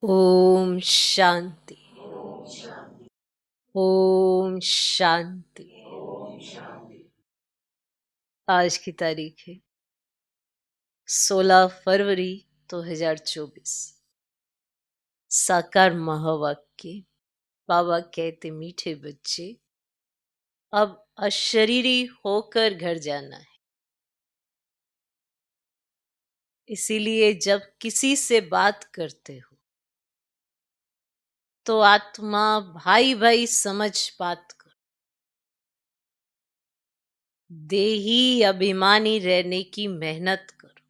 ओम शांति। ओम शांति। आज की तारीख है 16 फरवरी 2024। साकार महावाक्य। बाबा कहते मीठे बच्चे, अब अशरीरी होकर घर जाना है। इसीलिए जब किसी से बात करते हो तो आत्मा भाई भाई समझ बात करो। देही अभिमानी रहने की मेहनत करो।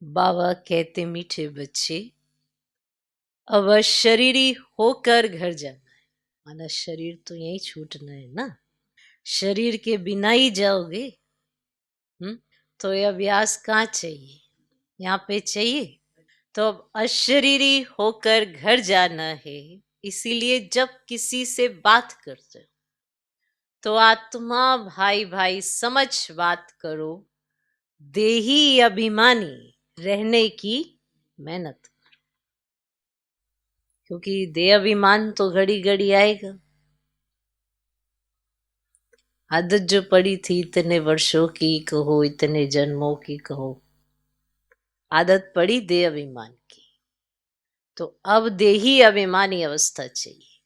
बाबा कहते मीठे बच्चे, अब शरीरी होकर घर जाना है। माना शरीर तो यही छूटना है ना, शरीर के बिना ही जाओगे। तो ये अभ्यास कहाँ चाहिए? यहाँ पे चाहिए। तो अब अशरीरी होकर घर जाना है। इसीलिए जब किसी से बात करते हो तो आत्मा भाई भाई समझ बात करो। देही अभिमानी रहने की मेहनत, क्योंकि देह अभिमान तो घड़ी घड़ी आएगा। आदत जो पड़ी थी इतने वर्षों की कहो, इतने जन्मों की कहो, आदत पड़ी देह अभिमान की, तो अब देही अभिमानी अवस्था चाहिए।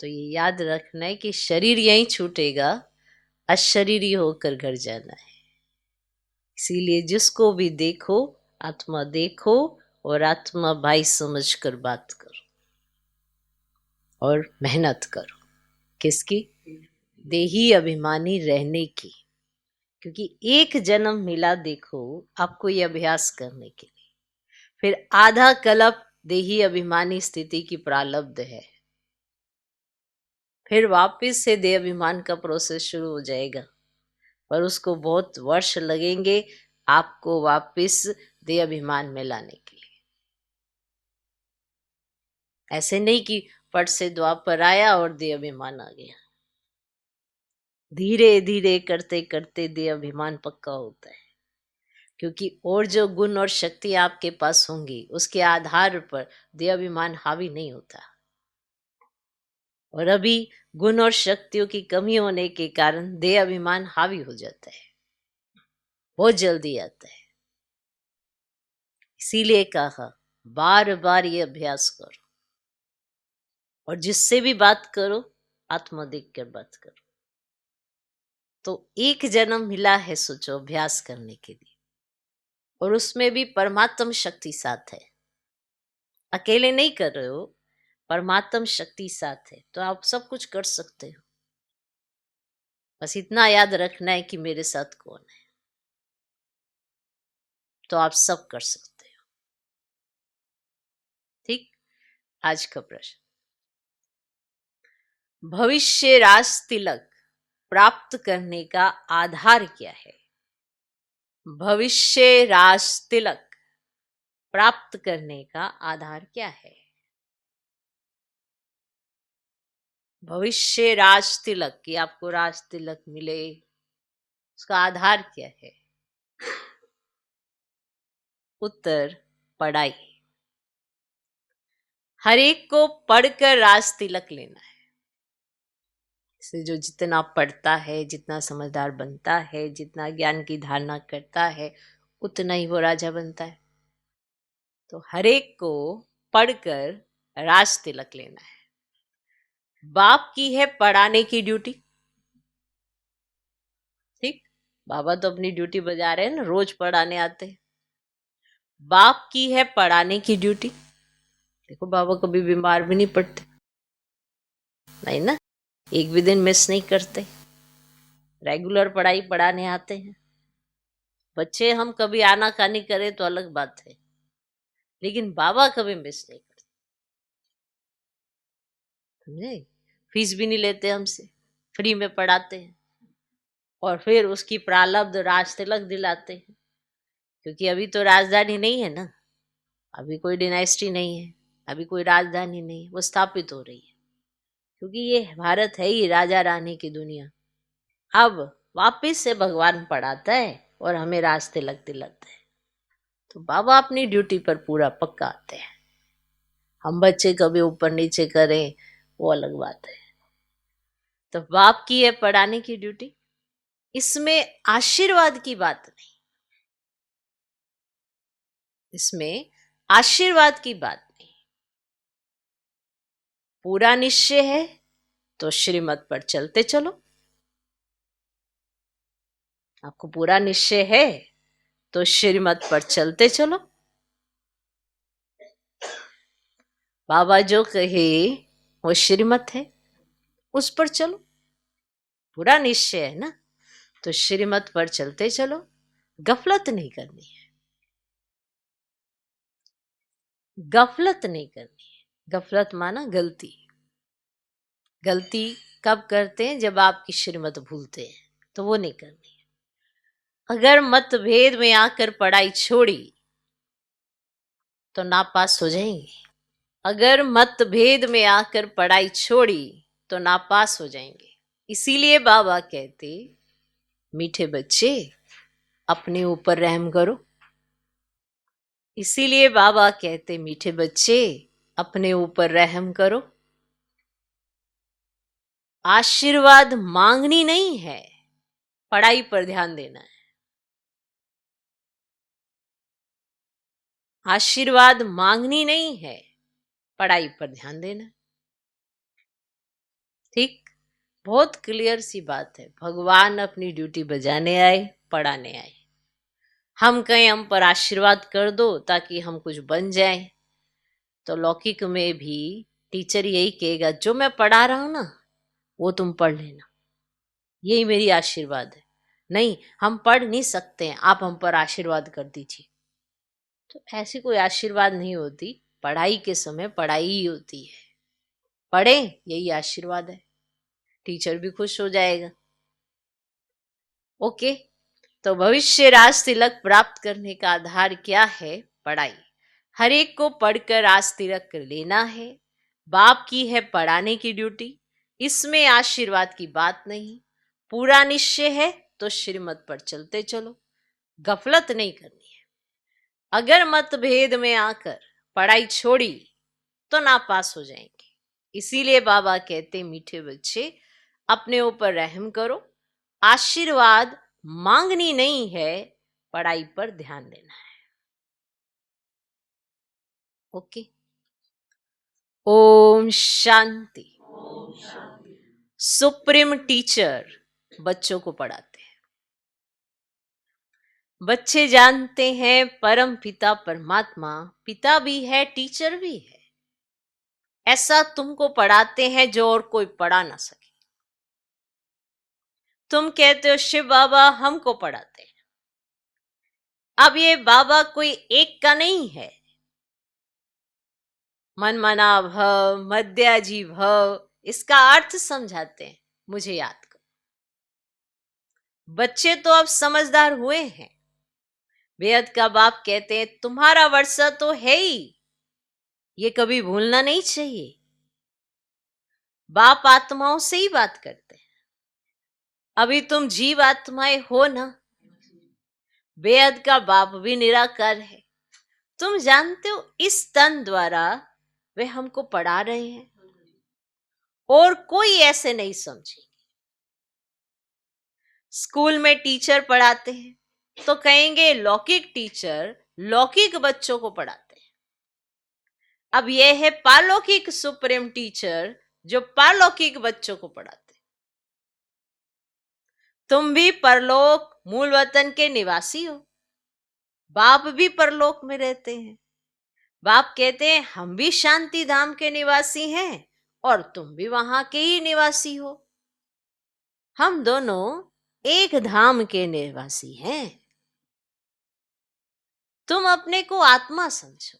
तो ये याद रखना है कि शरीर यहीं छूटेगा, अशरीरी होकर घर जाना है। इसीलिए जिसको भी देखो आत्मा देखो और आत्मा भाई समझकर बात करो और मेहनत करो। किसकी? देही अभिमानी रहने की। क्योंकि एक जन्म मिला देखो आपको ये अभ्यास करने के लिए, फिर आधा कल्प देही अभिमानी स्थिति की प्रारब्ध है, फिर वापस से देह अभिमान का प्रोसेस शुरू हो जाएगा। पर उसको बहुत वर्ष लगेंगे आपको वापस देह अभिमान में लाने के लिए। ऐसे नहीं कि पट से द्वापर आया और देह अभिमान आ गया। धीरे धीरे करते करते देह अभिमान पक्का होता है। क्योंकि और जो गुण और शक्ति आपके पास होंगी उसके आधार पर देह अभिमान हावी नहीं होता। और अभी गुण और शक्तियों की कमी होने के कारण देह अभिमान हावी हो जाता है, बहुत जल्दी आता है। इसीलिए कहा बार बार ये अभ्यास करो और जिससे भी बात करो आत्मा देख कर बात करो। तो एक जन्म मिला है सोचो अभ्यास करने के लिए, और उसमें भी परमात्म शक्ति साथ है। अकेले नहीं कर रहे हो, परमात्म शक्ति साथ है, तो आप सब कुछ कर सकते हो। बस इतना याद रखना है कि मेरे साथ कौन है, तो आप सब कर सकते हो। ठीक। आज का प्रश्न, भविष्य राज तिलक प्राप्त करने का आधार क्या है? भविष्य राज तिलक प्राप्त करने का आधार क्या है? भविष्य राज तिलक, कि आपको राज तिलक मिले, उसका आधार क्या है? उत्तर, पढ़ाई। हर एक को पढ़कर राज तिलक लेना है। इससे जो जितना पढ़ता है, जितना समझदार बनता है, जितना ज्ञान की धारणा करता है, उतना ही वो राजा बनता है। तो हर एक को पढ़कर राज तिलक लेना है। बाप की है पढ़ाने की ड्यूटी। ठीक। बाबा तो अपनी ड्यूटी बजा रहे हैं ना, रोज पढ़ाने आते हैं। बाप की है पढ़ाने की ड्यूटी। देखो बाबा कभी बीमार भी नहीं पड़ते, नहीं ना, एक भी दिन मिस नहीं करते, रेगुलर पढ़ाई पढ़ाने आते हैं। बच्चे हम कभी आनाकानी करें तो अलग बात है, लेकिन बाबा कभी मिस नहीं करते। समझे? फीस भी नहीं लेते हमसे, फ्री में पढ़ाते हैं और फिर उसकी प्रारब्ध राज तिलक दिलाते हैं। क्योंकि अभी तो राजधानी नहीं है ना, अभी कोई डिनाइस्टी नहीं है, अभी कोई राजधानी नहीं है, वो स्थापित हो रही है। क्योंकि ये भारत है ही राजा रानी की दुनिया। अब वापिस से भगवान पढ़ाता है और हमें राज तिलक दिलाता है। तो बाबा अपनी ड्यूटी पर पूरा पक्का आते हैं। हम बच्चे कभी ऊपर नीचे करें वो अलग बात है। तो बाप की है पढ़ाने की ड्यूटी, इसमें आशीर्वाद की बात नहीं, इसमें आशीर्वाद की बात नहीं। पूरा निश्चय है तो श्रीमत पर चलते चलो। आपको पूरा निश्चय है तो श्रीमत पर चलते चलो। बाबा जो कहे वो श्रीमत है, उस पर चलो। पूरा निश्चय है ना, तो श्रीमत पर चलते चलो। गफलत नहीं करनी है, गफलत नहीं करनी है। गफलत माना गलती। गलती कब करते हैं? जब आपकी श्रीमत भूलते हैं, तो वो नहीं करनी है। अगर मतभेद में आकर पढ़ाई छोड़ी तो नापास हो जाएंगे। अगर मतभेद में आकर पढ़ाई छोड़ी तो नापास हो जाएंगे। इसीलिए बाबा कहते, मीठे बच्चे अपने ऊपर रहम करो। इसीलिए बाबा कहते, मीठे बच्चे अपने ऊपर रहम करो। आशीर्वाद मांगनी नहीं है, पढ़ाई पर ध्यान देना है। आशीर्वाद मांगनी नहीं है, पढ़ाई पर ध्यान देना। ठीक, बहुत क्लियर सी बात है। भगवान अपनी ड्यूटी बजाने आए, पढ़ाने आए। हम कहें हम पर आशीर्वाद कर दो ताकि हम कुछ बन जाएं, तो लौकिक में भी टीचर यही कहेगा, जो मैं पढ़ा रहा हूं ना वो तुम पढ़ लेना, यही मेरी आशीर्वाद है। नहीं, हम पढ़ नहीं सकते हैं, आप हम पर आशीर्वाद कर दीजिए। तो ऐसी कोई आशीर्वाद नहीं होती। पढ़ाई के समय पढ़ाई ही होती है। पढ़े, यही आशीर्वाद है। टीचर भी खुश हो जाएगा। ओके, तो भविष्य राज तिलक प्राप्त करने का आधार क्या है? पढ़ाई। हर एक को पढ़कर राज तिलक लेना है। बाप की है पढ़ाने की ड्यूटी, इसमें आशीर्वाद की बात नहीं। पूरा निश्चय है तो श्रीमत पर चलते चलो। गफलत नहीं करनी है। अगर मतभेद में आकर पढ़ाई छोड़ी तो नापास हो जाएंगे। इसीलिए बाबा कहते, मीठे बच्चे अपने ऊपर रहम करो। आशीर्वाद मांगनी नहीं है, पढ़ाई पर ध्यान देना है। Okay, Om Shanti. Supreme teacher बच्चों को पढ़ाते हैं। बच्चे जानते हैं परम पिता परमात्मा पिता भी है, टीचर भी है। ऐसा तुमको पढ़ाते हैं जो और कोई पढ़ा ना सके। तुम कहते हो शिव बाबा हमको पढ़ाते हैं। अब ये बाबा कोई एक का नहीं है। मन मना भव, मध्याजी भव, इसका अर्थ समझाते हैं, मुझे याद करो। बच्चे तो अब समझदार हुए हैं। बेहद का बाप कहते हैं, तुम्हारा वर्षा तो है ही, ये कभी भूलना नहीं चाहिए। बाप आत्माओं से ही बात करते हैं। अभी तुम जीव आत्माएं हो ना। बेहद का बाप भी निराकार है। तुम जानते हो इस तन द्वारा वे हमको पढ़ा रहे हैं, और कोई ऐसे नहीं समझे। स्कूल में टीचर पढ़ाते हैं तो कहेंगे लौकिक टीचर लौकिक बच्चों को पढ़ाते हैं। अब यह है पारलौकिक सुप्रीम टीचर जो पारलौकिक बच्चों को पढ़ाते हैं। तुम भी परलोक मूल वतन के निवासी हो। बाप भी परलोक में रहते हैं। बाप कहते हैं हम भी शांति धाम के निवासी हैं और तुम भी वहां के ही निवासी हो। हम दोनों एक धाम के निवासी हैं। तुम अपने को आत्मा समझो,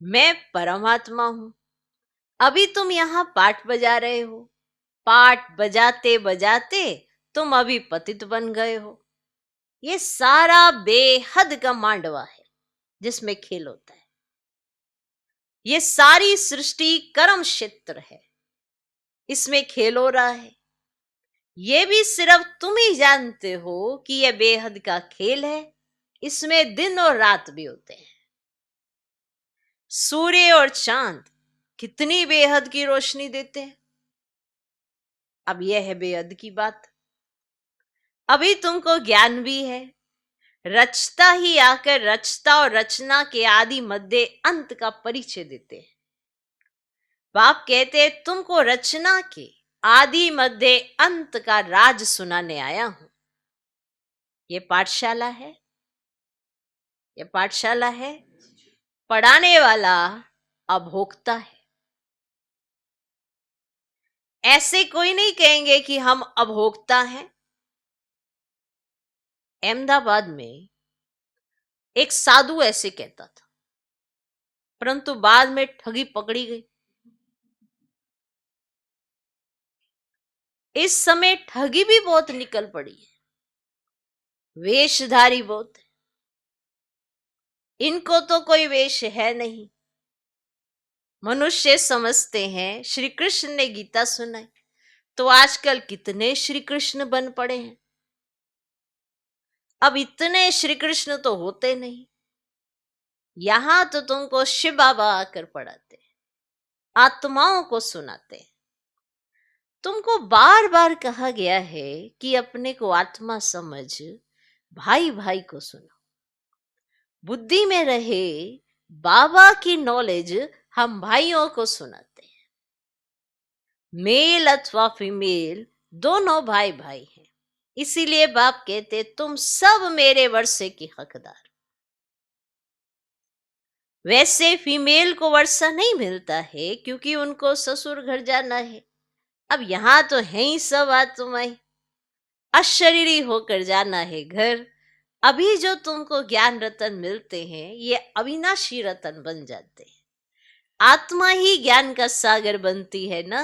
मैं परमात्मा हूं। अभी तुम यहां पाठ बजा रहे हो। पाठ बजाते बजाते तुम अभी पतित बन गए हो। ये सारा बेहद का मांडवा है जिसमें खेल होता है। ये सारी सृष्टि कर्म क्षेत्र है, इसमें खेल हो रहा है। ये भी सिर्फ तुम ही जानते हो कि यह बेहद का खेल है, इसमें दिन और रात भी होते हैं। सूर्य और चांद कितनी बेहद की रोशनी देते हैं। अब यह है बेहद की बात। अभी तुमको ज्ञान भी है, रचता ही आकर रचता और रचना के आदि मध्य अंत का परिचय देते हैं। बाप कहते हैं तुमको रचना के आदि मध्य अंत का राज सुनाने आया हूं। ये पाठशाला है, ये पाठशाला है। पढ़ाने वाला अभोक्ता है। ऐसे कोई नहीं कहेंगे कि हम अभोक्ता हैं। अहमदाबाद में एक साधु ऐसे कहता था, परंतु बाद में ठगी पकड़ी गई। इस समय ठगी भी बहुत निकल पड़ी है, वेशधारी बहुत है। इनको तो कोई वेश है नहीं। मनुष्य समझते हैं श्री कृष्ण ने गीता सुनाई, तो आजकल कितने श्री कृष्ण बन पड़े हैं। अब इतने श्री कृष्ण तो होते नहीं। यहां तो तुमको शिव बाबा आकर पढ़ाते, आत्माओं को सुनाते। तुमको बार बार कहा गया है कि अपने को आत्मा समझ, भाई भाई को सुनो। बुद्धि में रहे बाबा की नॉलेज हम भाइयों को सुनाते हैं। मेल अथवा फीमेल दोनों भाई भाई हैं। इसीलिए बाप कहते तुम सब मेरे वर्षे के हकदार। वैसे फीमेल को वर्षा नहीं मिलता है क्योंकि उनको ससुर घर जाना है। अब यहां तो है ही सब आत्माएं, अशरीरी होकर जाना है घर। अभी जो तुमको ज्ञान रतन मिलते हैं ये अविनाशी रतन बन जाते हैं। आत्मा ही ज्ञान का सागर बनती है ना।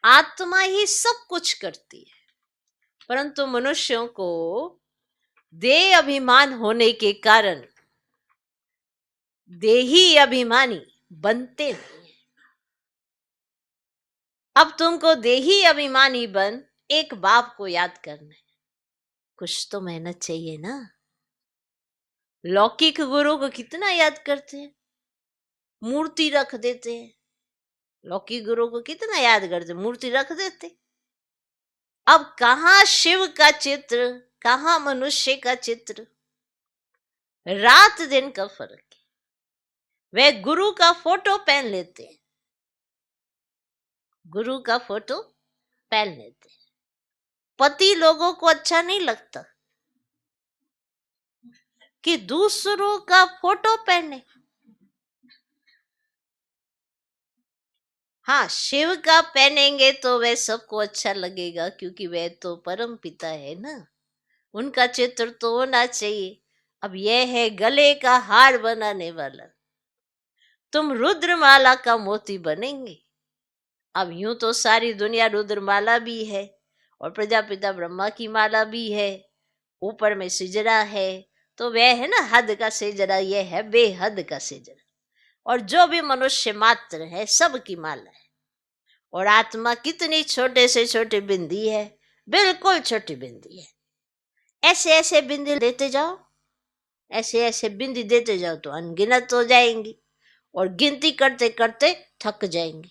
आत्मा ही सब कुछ करती है, परंतु मनुष्यों को देह अभिमान होने के कारण देही अभिमानी बनते नहीं। अब तुमको देही अभिमानी बन एक बाप को याद करना है। कुछ तो मेहनत चाहिए ना। लौकिक गुरु को कितना याद करते हैं, मूर्ति रख देते हैं। लौकिक गुरु को कितना याद करते, मूर्ति रख देते। अब कहां शिव का चित्र, कहां मनुष्य का चित्र। रात दिन का फर्क है। वे गुरु का फोटो पहन लेते हैं, गुरु का फोटो पहन लेते हैं। पति लोगों को अच्छा नहीं लगता कि दूसरों का फोटो पहने। हाँ, शिव का पहनेंगे तो वह सबको अच्छा लगेगा क्योंकि वह तो परम पिता है ना, उनका चित्र तो होना चाहिए। अब यह है गले का हार बनाने वाला, तुम रुद्रमाला का मोती बनेंगे। अब यूं तो सारी दुनिया रुद्रमाला भी है और प्रजापिता ब्रह्मा की माला भी है, ऊपर में सिजरा है, तो वह है ना हद का सिजरा, यह है बेहद का सिजरा। और जो भी मनुष्य मात्र है सबकी माला है। और आत्मा कितनी छोटे से छोटी बिंदी है, बिल्कुल छोटी बिंदी है। ऐसे ऐसे बिंदी देते जाओ, ऐसे ऐसे बिंदी देते जाओ तो अनगिनत हो जाएंगी और गिनती करते करते थक जाएंगे।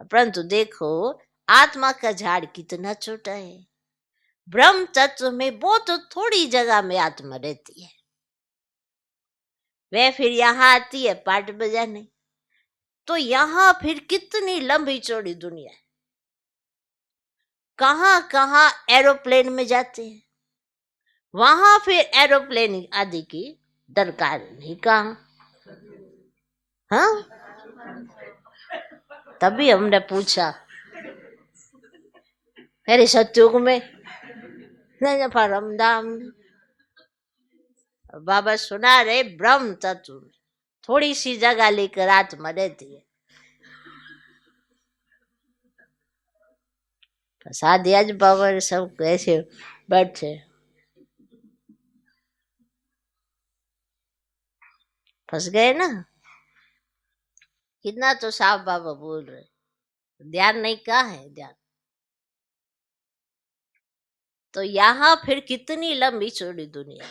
परंतु देखो आत्मा का झाड़ कितना छोटा है। ब्रह्म तत्व में बहुत थोड़ी जगह में आत्मा रहती है। वह फिर यहाँ आती है पाठ बजाने, तो यहाँ फिर कितनी लंबी चौड़ी दुनिया है। कहां कहां एरोप्लेन में जाते हैं, वहां फिर एरोप्लेन आदि की दरकार नहीं। कहां, हाँ, तभी हमने पूछा मेरे सत्युग में नहीं परमधाम में। बाबा सुना रहे ब्रह्म तत्व में थोड़ी सी जगह लेकर आत्मा रहती है। प्रसाद आज बाबा सब ऐसे बैठे फंस गए ना। कितना तो साफ बाबा बोल रहे, ध्यान नहीं, कहाँ है ध्यान। तो यहाँ फिर कितनी लंबी चौड़ी दुनिया,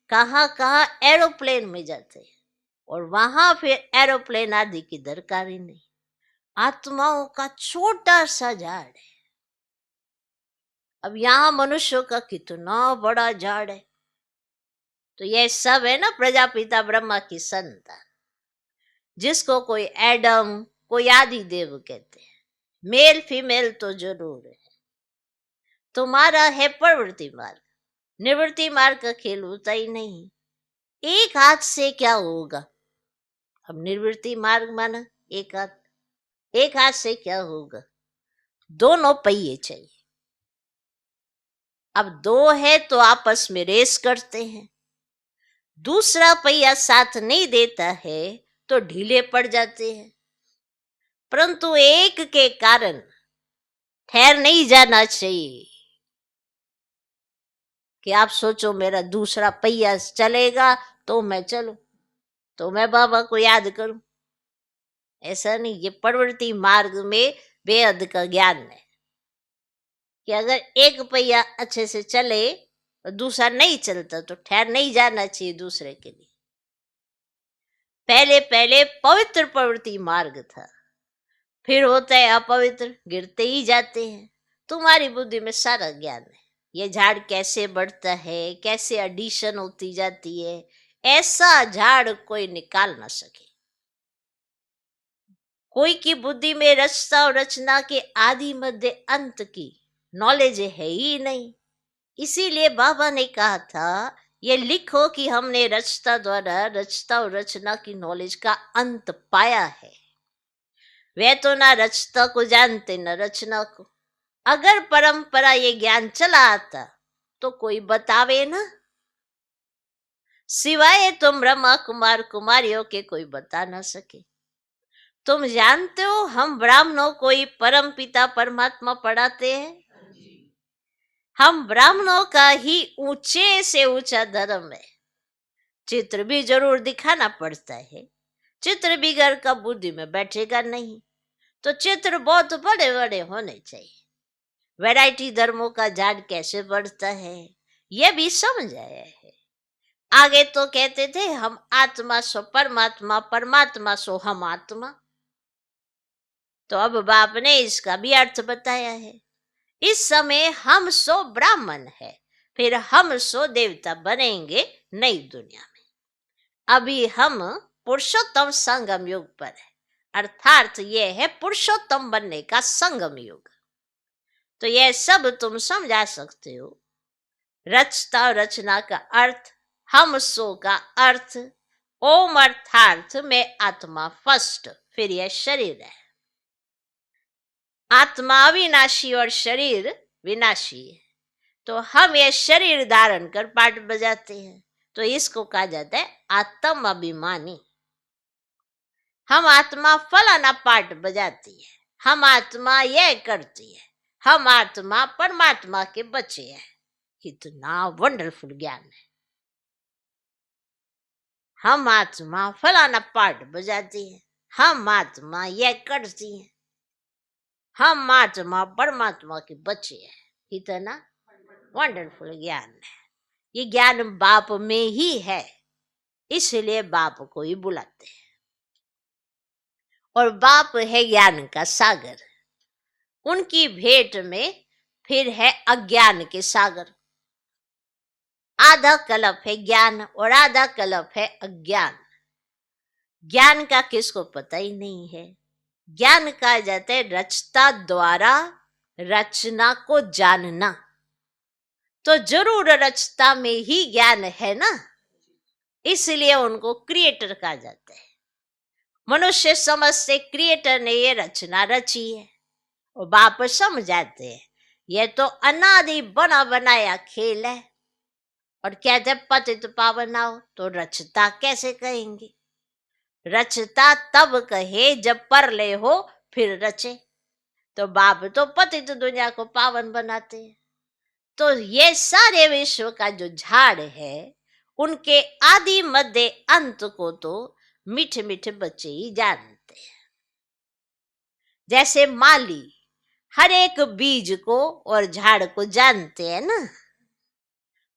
कहाँ कहाँ एरोप्लेन में जाते हैं, और वहां फिर एरोप्लेन आदि की दरकार ही नहीं। आत्माओं का छोटा सा झाड़ है। अब यहाँ मनुष्यों का कितना बड़ा झाड़ है। तो ये सब है ना प्रजापिता ब्रह्मा की संतान, जिसको कोई एडम, कोई आदि देव कहते हैं। मेल फीमेल तो जरूर है। तुम्हारा है प्रवृत्ति मार्ग, निवृत्ति मार्ग का खेल होता ही नहीं। एक हाथ से क्या होगा? अब निवृत्ति मार्ग माना एक हाथ, एक हाथ से क्या होगा? दोनों पहिए चाहिए। अब दो है तो आपस में रेस करते हैं, दूसरा पहिया साथ नहीं देता है तो ढीले पड़ जाते हैं। परंतु एक के कारण ठहर नहीं जाना चाहिए कि आप सोचो मेरा दूसरा पहिया चलेगा तो मैं चलूं, तो मैं बाबा को याद करूं। ऐसा नहीं। ये प्रवृत्ति मार्ग में बेहद का ज्ञान है कि अगर एक पहिया अच्छे से चले और दूसरा नहीं चलता तो ठहर नहीं जाना चाहिए दूसरे के लिए। पहले पहले पवित्र प्रवृत्ति मार्ग था, फिर होता है अपवित्र, गिरते ही जाते हैं। तुम्हारी बुद्धि में सारा ज्ञान है। ये झाड़ कैसे बढ़ता है, कैसे एडिशन होती जाती है, ऐसा झाड़ कोई निकाल ना सके। कोई की बुद्धि में रचता और रचना के आदि मध्य अंत की नॉलेज है ही नहीं। इसीलिए बाबा ने कहा था ये लिखो कि हमने रचता द्वारा रचता और रचना की नॉलेज का अंत पाया है। वे तो ना रचता को जानते न रचना को। अगर परंपरा ये ज्ञान चला आता तो कोई बतावे ना, सिवाय तुम ब्रह्मा कुमार कुमारियों के कोई बता ना सके। तुम जानते हो हम ब्राह्मणों को ही परम पिता परमात्मा पढ़ाते हैं। हम ब्राह्मणों का ही ऊंचे से ऊंचा धर्म है। चित्र भी जरूर दिखाना पड़ता है, चित्र बिगड़ का बुद्धि में बैठेगा नहीं। तो चित्र बहुत बड़े बड़े होने चाहिए। वैरायटी धर्मों का झाड़ कैसे बढ़ता है यह भी समझ आया है। आगे तो कहते थे हम आत्मा सो परमात्मा, परमात्मा सो हम आत्मा। तो अब बाप ने इसका भी अर्थ बताया है। इस समय हम सो ब्राह्मण है, फिर हम सो देवता बनेंगे नई दुनिया में। अभी हम पुरुषोत्तम संगम युग पर है, अर्थात यह है पुरुषोत्तम बनने का संगम युग। तो यह सब तुम समझा सकते हो। रचता रचना का अर्थ, हम सो का अर्थ, ओम अर्थार्थ में आत्मा फर्स्ट, फिर यह शरीर है। आत्मा अविनाशी और शरीर विनाशी है। तो हम यह शरीर धारण कर पाठ बजाते हैं, तो इसको कहा जाता है आत्म अभिमानी। हम आत्मा फलाना पाठ बजाती है, हम आत्मा यह करती है, हम आत्मा परमात्मा के बच्चे हैं। कितना वंडरफुल ज्ञान है। हम आत्मा फलाना पाठ बजाती है, हम आत्मा यह करती है, हम आत्मा परमात्मा के बच्चे हैं। कितना वंडरफुल ज्ञान है। ये ज्ञान बाप में ही है, इसलिए बाप को ही बुलाते हैं। और बाप है ज्ञान का सागर। उनकी भेंट में फिर है अज्ञान के सागर। आधा कल्प है ज्ञान और आधा कल्प है अज्ञान। ज्ञान का किसको पता ही नहीं है। ज्ञान कहा जाता है रचता द्वारा रचना को जानना। तो जरूर रचता में ही ज्ञान है ना, इसलिए उनको क्रिएटर कहा जाता है। मनुष्य समझते क्रिएटर ने ये रचना रची है, और बाप समझाते हैं यह तो अनादि बना बनाया खेल है। और कहते पतित पावन आओ, तो रचता कैसे कहेंगे? रचता तब कहे जब परले हो फिर रचे। तो बाप तो पतित दुनिया को पावन बनाते हैं। तो ये सारे विश्व का जो झाड़ है, उनके आदि मध्य अंत को तो मीठे मीठे बच्चे ही जानते हैं। जैसे माली हर एक बीज को और झाड़ को जानते हैं ना,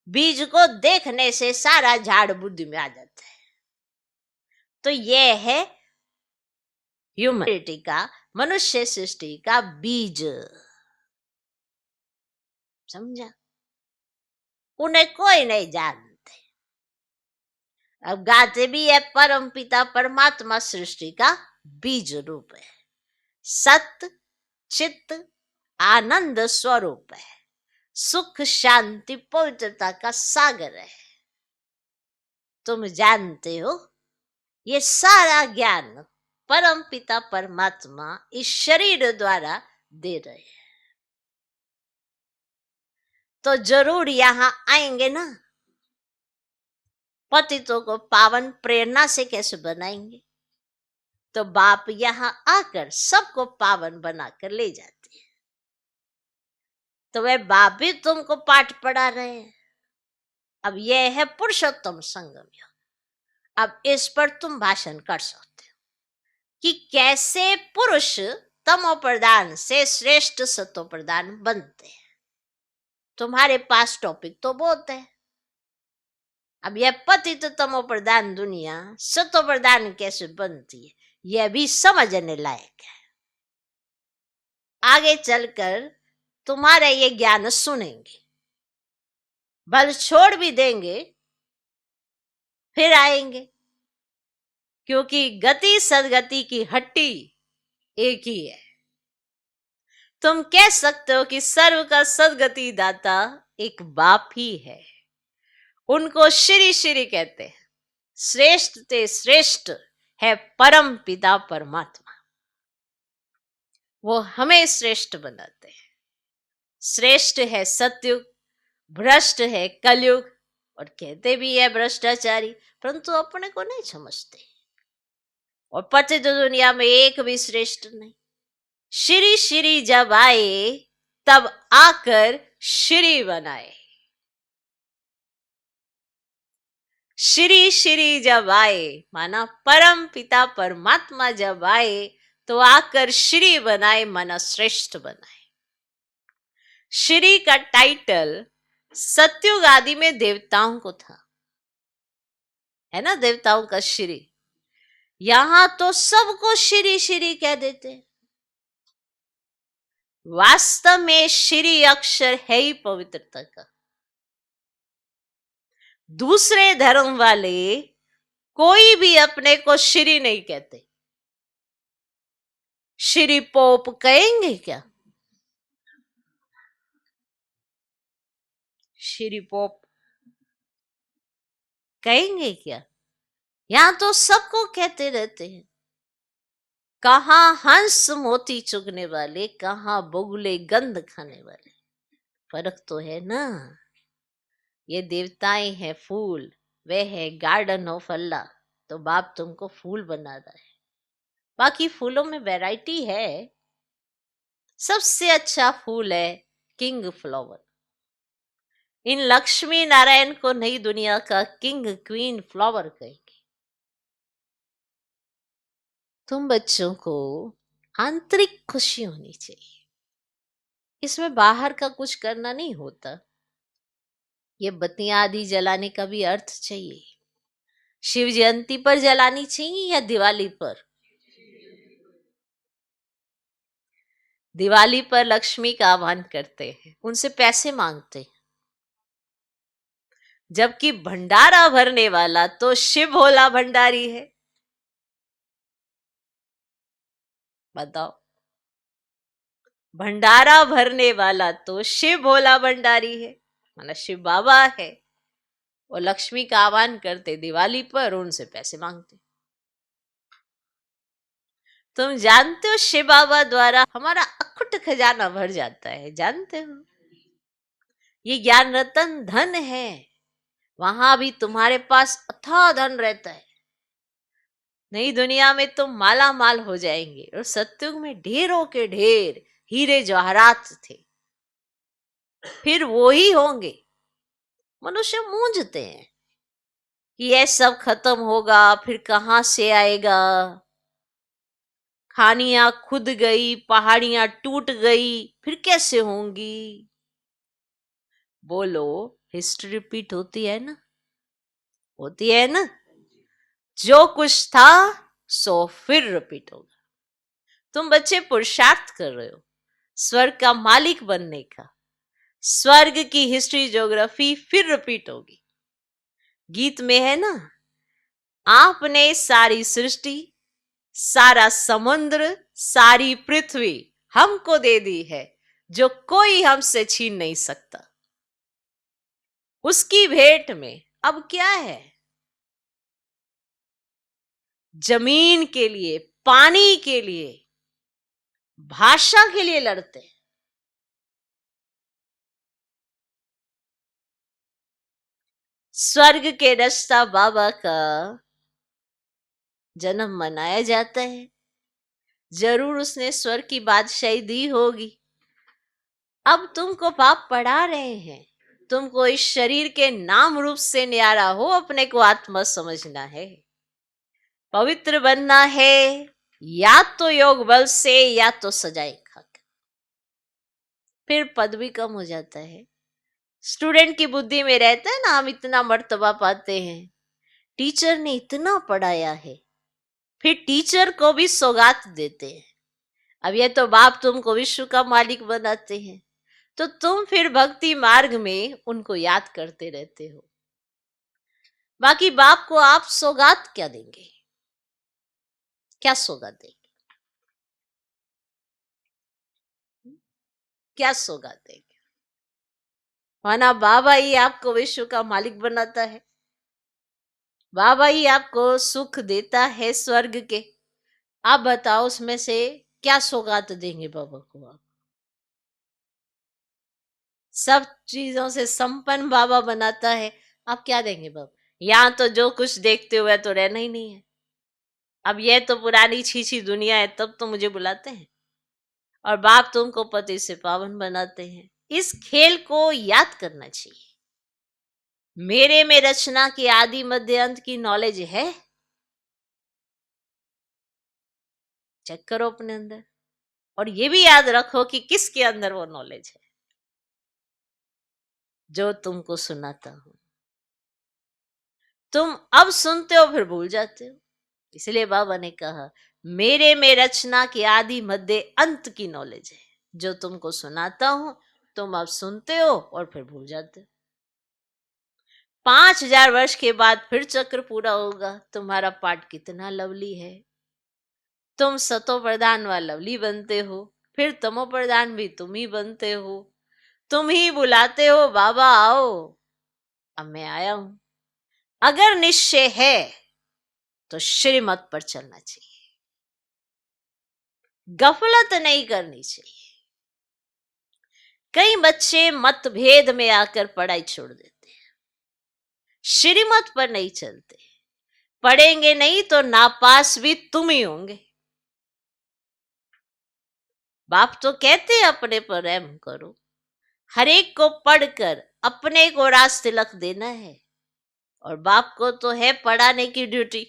बीज को देखने से सारा झाड़ बुद्धि में आ जाता है। तो ये है ह्यूमैनिटी का, मनुष्य सृष्टि का बीज। समझा? उन्हें कोई नहीं जानते। अब गाते भी है परम पिता परमात्मा सृष्टि का बीज रूप है, सत्य चित्त आनंद स्वरूप है, सुख शांति पवित्रता का सागर है। तुम जानते हो ये सारा ज्ञान परम पिता परमात्मा इस शरीर द्वारा दे रहे हैं। तो जरूर यहां आएंगे ना। पतितों को पावन प्रेरणा से कैसे बनाएंगे? तो बाप यहां आकर सबको पावन बनाकर ले जाते हैं। तो वह बाप भी तुमको पाठ पढ़ा रहे हैं। अब यह है पुरुषोत्तम संगम योग। अब इस पर तुम भाषण कर सकते हो कि कैसे पुरुष तमो प्रधान से श्रेष्ठ सतो प्रधान बनते हैं। तुम्हारे पास टॉपिक तो बहुत है। अब यह पतित तमो प्रधान दुनिया सतो प्रधान कैसे बनती है, यह भी समझने लायक है। आगे चलकर तुम्हारा ये ज्ञान सुनेंगे, बल छोड़ भी देंगे, फिर आएंगे, क्योंकि गति सदगति की हट्टी एक ही है। तुम कह सकते हो कि सर्व का सदगति दाता एक बाप ही है। उनको श्री श्री कहते हैं। श्रेष्ठ ते श्रेष्ठ है परम पिता परमात्मा। वो हमें श्रेष्ठ बनाते हैं। श्रेष्ठ है सतयुग, भ्रष्ट है कलयुग, और कहते भी है भ्रष्टाचारी, परंतु अपने को नहीं समझते। और पतित दुनिया में एक भी श्रेष्ठ नहीं। श्री श्री जब आए तब आकर श्री बनाए। श्री श्री जब आए माना परम पिता परमात्मा जब आए तो आकर श्री बनाए, माना श्रेष्ठ बनाए। श्री का टाइटल सत्युग आदि में देवताओं को था, है ना, देवताओं का श्री। यहां तो सबको श्री श्री कह देते हैं। वास्तव में श्री अक्षर है ही पवित्रता का। दूसरे धर्म वाले कोई भी अपने को श्री नहीं कहते। श्री पोप कहेंगे क्या? श्री पोप कहेंगे क्या? यहां तो सबको कहते रहते हैं। कहां हंस मोती चुगने वाले, कहां बुगले गंध खाने वाले। फर्क तो है ना। ये देवताएं हैं फूल, वे है गार्डन ऑफ अल्लाह। तो बाप तुमको फूल बना रहा है। बाकी फूलों में वैरायटी है। सबसे अच्छा फूल है किंग फ्लावर। इन लक्ष्मी नारायण को नई दुनिया का किंग क्वीन फ्लावर कहेंगे। तुम बच्चों को आंतरिक खुशी होनी चाहिए। इसमें बाहर का कुछ करना नहीं होता। ये बत्तियां आदि जलाने का भी अर्थ चाहिए। शिव जयंती पर जलानी चाहिए या दिवाली पर? दिवाली पर लक्ष्मी का आह्वान करते हैं, उनसे पैसे मांगते हैं। जबकि भंडारा भरने वाला तो शिव भोला भंडारी है। बताओ, भंडारा भरने वाला तो शिव भोला भंडारी है, मतलब शिव बाबा है। और लक्ष्मी का आह्वान करते दिवाली पर, उनसे पैसे मांगते। तुम जानते हो शिव बाबा द्वारा हमारा अखुट खजाना भर जाता है, जानते हो? ये ज्ञान रतन धन है। वहां भी तुम्हारे पास अथाह धन रहता है। नई दुनिया में तुम माला माल हो जाएंगे। और सत्युग में ढेरों के ढेर हीरे जवाहरात थे, फिर वो ही होंगे। मनुष्य मूंझते हैं कि यह सब खत्म होगा, फिर कहां से आएगा। खानियां खुद गई, पहाड़ियां टूट गई, फिर कैसे होंगी? बोलो, हिस्ट्री रिपीट होती है ना, होती है ना। जो कुछ था सो फिर रिपीट होगा। तुम बच्चे पुरुषार्थ कर रहे हो स्वर्ग का मालिक बनने का, स्वर्ग की हिस्ट्री ज्योग्राफी फिर रिपीट होगी। गीत में है ना, आपने सारी सृष्टि, सारा समुद्र, सारी पृथ्वी हमको दे दी है, जो कोई हमसे छीन नहीं सकता। उसकी भेंट में अब क्या है? जमीन के लिए, पानी के लिए, भाषा के लिए लड़ते हैं। स्वर्ग के रास्ता बाबा का जन्म मनाया जाता है। जरूर उसने स्वर्ग की बादशाही दी होगी। अब तुमको पाप पढ़ा रहे हैं, तुमको इस शरीर के नाम रूप से न्यारा हो अपने को आत्मा समझना है, पवित्र बनना है, या तो योग बल से या तो सजाए खाकर। फिर पद भी कम हो जाता है। स्टूडेंट की बुद्धि में रहता है ना, हम इतना मर्तबा पाते हैं, टीचर ने इतना पढ़ाया है, फिर टीचर को भी सौगात देते हैं। अब ये तो बाप तुमको विश्व का मालिक बनाते हैं, तो तुम फिर भक्ति मार्ग में उनको याद करते रहते हो। बाकी बाप को आप सौगात क्या देंगे? क्या सौगात देंगे? क्या सौगात देंगे? माना बाबा ही आपको विश्व का मालिक बनाता है, बाबा ही आपको सुख देता है स्वर्ग के। आप बताओ उसमें से क्या सौगात देंगे बाबा को आप? सब चीजों से संपन्न बाबा बनाता है, आप क्या देंगे बाबा? यहां तो जो कुछ देखते हुए तो रहना ही नहीं है। अब यह तो पुरानी छीछी दुनिया है, तब तो मुझे बुलाते हैं, और बाप तुमको पति से पावन बनाते हैं। इस खेल को याद करना चाहिए। मेरे में रचना की आदि मध्य अंत की नॉलेज है? चेक करो अपने अंदर, और ये भी याद रखो कि किसके अंदर वो नॉलेज है जो तुमको सुनाता हूं। तुम अब सुनते हो फिर भूल जाते हो। इसलिए बाबा ने कहा मेरे में रचना की आदि मध्य अंत की नॉलेज है, जो तुमको सुनाता हूं तुम अब सुनते हो और फिर भूल जाते हो। 5000 वर्ष के बाद फिर चक्र पूरा होगा। तुम्हारा पाठ कितना लवली है। तुम सतो प्रधान व लवली बनते हो, फिर तमो प्रधान भी तुम ही बनते हो। तुम ही बुलाते हो बाबा आओ, अब मैं आया हूं। अगर निश्चय है तो श्रीमत पर चलना चाहिए, गफलत नहीं करनी चाहिए। कई बच्चे मतभेद में आकर पढ़ाई छोड़ देते हैं, श्रीमत पर नहीं चलते। पढ़ेंगे नहीं तो नापास भी तुम ही होंगे। बाप तो कहते अपने पर रहम करो, हर एक को पढ़कर अपने को राज तिलक देना है, और बाप को तो है पढ़ाने की ड्यूटी।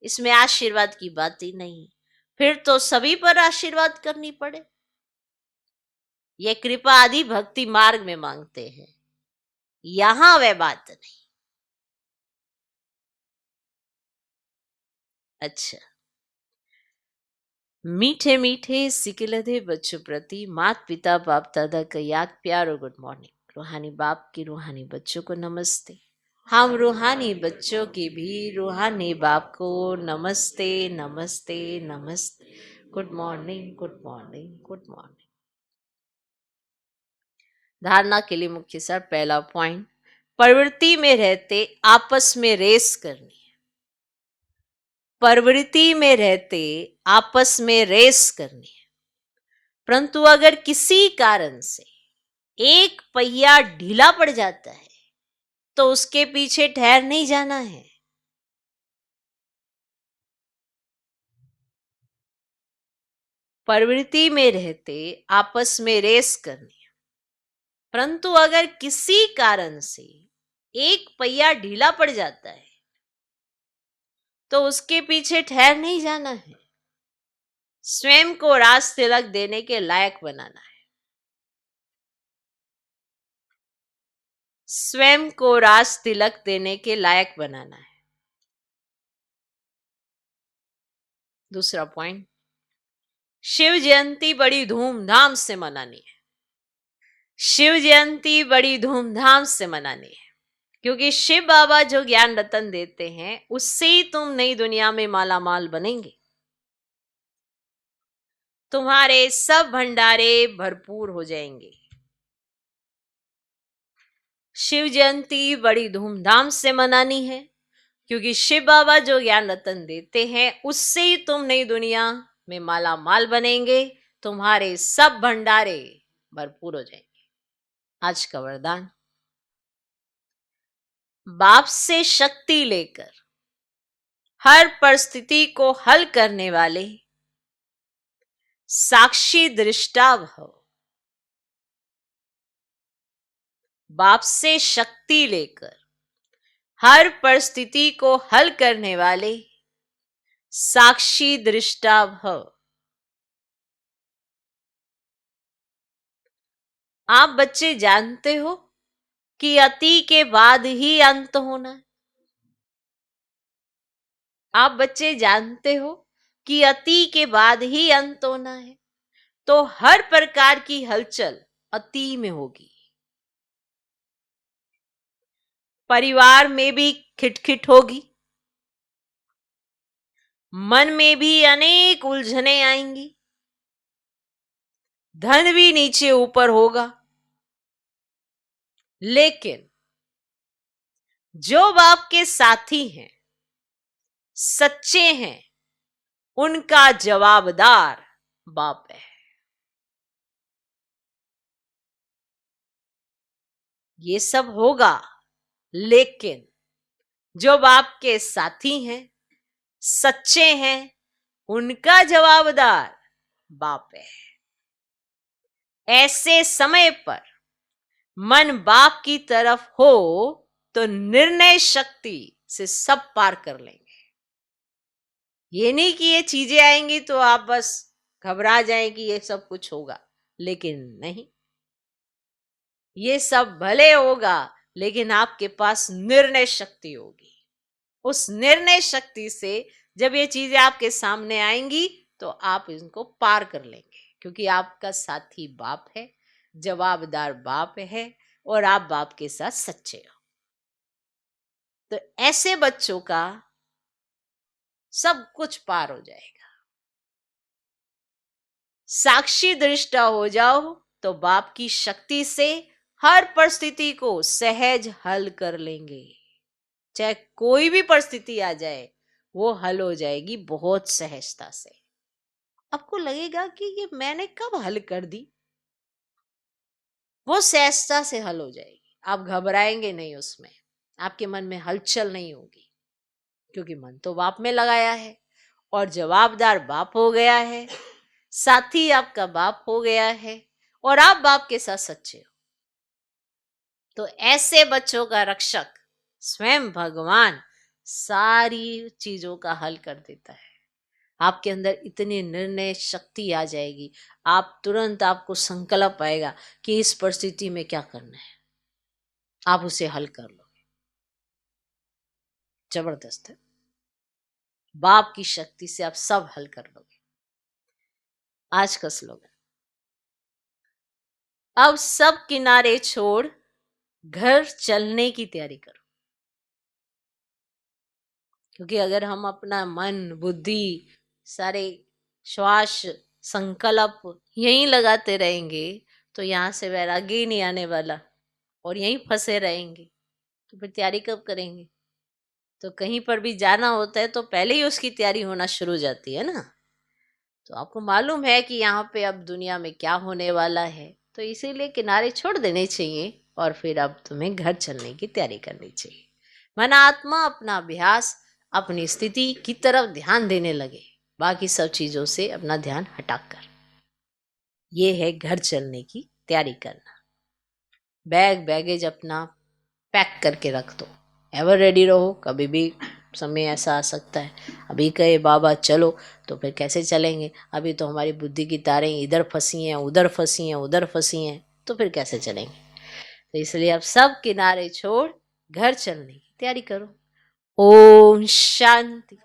इसमें आशीर्वाद की बात ही नहीं, फिर तो सभी पर आशीर्वाद करनी पड़े। ये कृपा आदि भक्ति मार्ग में मांगते हैं, यहां वह बात नहीं। अच्छा, मीठे मीठे सिकिलधे बच्चों प्रति माता पिता बाप दादा का याद प्यार और गुड मॉर्निंग। रूहानी बाप की रूहानी बच्चों को नमस्ते। हम रूहानी बच्चों की भी रूहानी बाप को नमस्ते नमस्ते नमस्ते। Good morning good morning good morning. धारणा के लिए मुख्य सार पहला पॉइंट, प्रवृत्ति में रहते आपस में रेस करनी है। प्रवृत्ति में रहते आपस में रेस करनी है, परंतु अगर किसी कारण से एक पहिया ढीला पड़ जाता है तो उसके पीछे ठहर नहीं जाना है। प्रवृत्ति में रहते आपस में रेस करनी है, परंतु अगर किसी कारण से एक पहिया ढीला पड़ जाता है तो उसके पीछे ठहर नहीं जाना है। स्वयं को राज तिलक देने के लायक बनाना है। स्वयं को राज तिलक देने के लायक बनाना है। दूसरा पॉइंट, शिव जयंती बड़ी धूमधाम से मनानी है। शिव जयंती बड़ी धूमधाम से मनानी है, क्योंकि शिव बाबा जो ज्ञान रतन देते हैं उससे ही तुम नई दुनिया में माला माल बनेंगे। तुम्हारे सब भंडारे भरपूर हो जाएंगे। शिव जयंती बड़ी धूमधाम से मनानी है, क्योंकि शिव बाबा जो ज्ञान रतन देते हैं उससे ही तुम नई दुनिया में माला माल बनेंगे। तुम्हारे सब भंडारे भरपूर हो जाएंगे। आज का वरदान, बाप से शक्ति लेकर हर परिस्थिति को हल करने वाले साक्षी दृष्टा भव। बाप से शक्ति लेकर हर परिस्थिति को हल करने वाले साक्षी दृष्टा भव। आप बच्चे जानते हो कि अति के बाद ही अंत होना है। आप बच्चे जानते हो कि अति के बाद ही अंत होना है। तो हर प्रकार की हलचल अति में होगी। परिवार में भी खिटखिट होगी, मन में भी अनेक उलझने आएंगी, धन भी नीचे ऊपर होगा। लेकिन जो बाप के साथी हैं, सच्चे हैं, उनका जवाबदार बाप है। ये सब होगा, लेकिन जो बाप के साथी हैं, सच्चे हैं, उनका जवाबदार बाप है। ऐसे समय पर मन बाप की तरफ हो तो निर्णय शक्ति से सब पार कर लेंगे। ये नहीं कि ये चीजें आएंगी तो आप बस घबरा जाएं कि ये सब कुछ होगा, लेकिन नहीं, ये सब भले होगा लेकिन आपके पास निर्णय शक्ति होगी। उस निर्णय शक्ति से जब ये चीजें आपके सामने आएंगी तो आप इनको पार कर लेंगे, क्योंकि आपका साथी बाप है, जवाबदार बाप है और आप बाप के साथ सच्चे हो। तो ऐसे बच्चों का सब कुछ पार हो जाएगा। साक्षी दृष्टा हो जाओ तो बाप की शक्ति से हर परिस्थिति को सहज हल कर लेंगे। चाहे कोई भी परिस्थिति आ जाए वो हल हो जाएगी बहुत सहजता से। आपको लगेगा कि ये मैंने कब हल कर दी, वो सहजता से हल हो जाएगी। आप घबराएंगे नहीं, उसमें आपके मन में हलचल नहीं होगी, क्योंकि मन तो बाप में लगाया है और जवाबदार बाप हो गया है, साथी आपका बाप हो गया है और आप बाप के साथ सच्चे हो। तो ऐसे बच्चों का रक्षक स्वयं भगवान सारी चीजों का हल कर देता है। आपके अंदर इतनी निर्णय शक्ति आ जाएगी, आप तुरंत, आपको संकल्प आएगा कि इस परिस्थिति में क्या करना है, आप उसे हल कर लोगे। जबरदस्त है, बाप की शक्ति से आप सब हल कर लोगे। आज का स्लोगन, अब सब किनारे छोड़ घर चलने की तैयारी करो। क्योंकि अगर हम अपना मन, बुद्धि, सारे श्वास, संकल्प यहीं लगाते रहेंगे तो यहाँ से वैराग्य ही नहीं आने वाला और यहीं फंसे रहेंगे, तो फिर तैयारी कब करेंगे। तो कहीं पर भी जाना होता है तो पहले ही उसकी तैयारी होना शुरू हो जाती है ना। तो आपको मालूम है कि यहाँ पे अब दुनिया में क्या होने वाला है, तो इसीलिए किनारे छोड़ देने चाहिए और फिर अब तुम्हें घर चलने की तैयारी करनी चाहिए। मन आत्मा अपना अभ्यास, अपनी स्थिति की तरफ ध्यान देने लगे, बाकी सब चीजों से अपना ध्यान हटाकर। ये है घर चलने की तैयारी करना। बैग बैगेज अपना पैक करके रख दो, एवर रेडी रहो। कभी भी समय ऐसा आ सकता है, अभी कहे बाबा चलो तो फिर कैसे चलेंगे। अभी तो हमारी बुद्धि की तारें इधर फंसी हैं, उधर फंसी हैं, उधर फंसी हैं, तो फिर कैसे चलेंगे। तो इसलिए अब सब किनारे छोड़ घर चलने की तैयारी करो। ओम शांति।